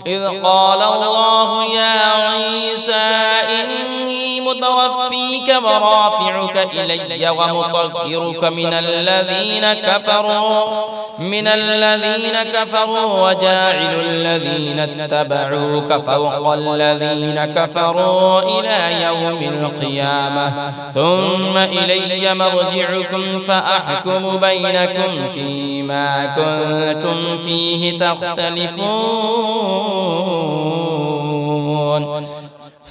إذ قال الله يا عيسى إني متوفيك ورافعك إلي ومطهرك من الذين كفروا وجاعل الذين اتبعوك فوق الذين كفروا إلى يوم القيامة ثم إلي مرجعكم فأحكم بينكم فيما كنتم فيه تختلفون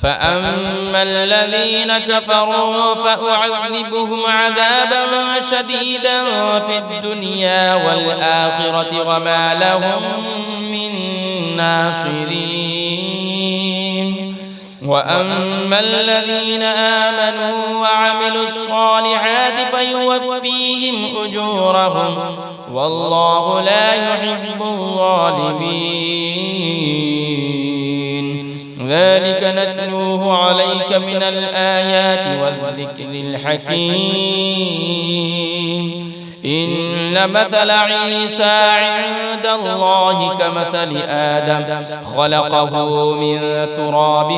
فأما الذين كفروا فأعذبهم عذابا شديدا في الدنيا والآخرة وما لهم من ناصرين وأما الذين آمنوا وعملوا الصالحات فيوفيهم أجورهم والله لا يحب الظالمين ذلك نتلوه عليك من الآيات والذكر الحكيم إن مثل عيسى عند الله كمثل آدم خلقه من تراب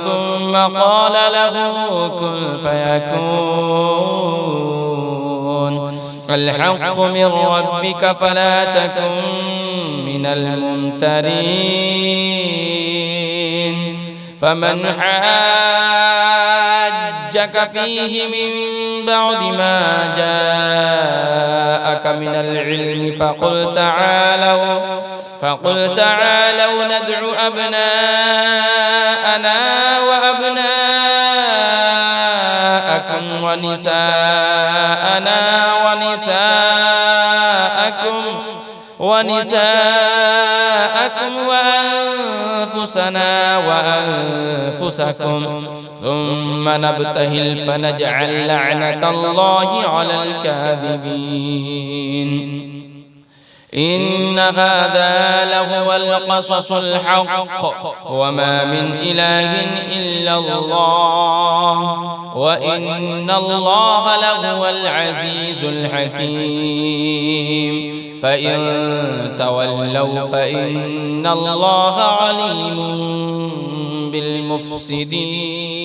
ثم قال له كن فيكون الحق من ربك فلا تكن من الممترين فمن حاجك فيه من بعد ما جاءك من العلم فقل تعالوا ندع أبناءنا وأبناءكم ونساءكم وأنفسنا وأنفسكم ثم نبتهل فنجعل لعنة الله على الكاذبين إن هذا لهو القصص الحق وما من إله إلا الله وإن الله لهو العزيز الحكيم فإن تولوا فإن الله عليم بالمفسدين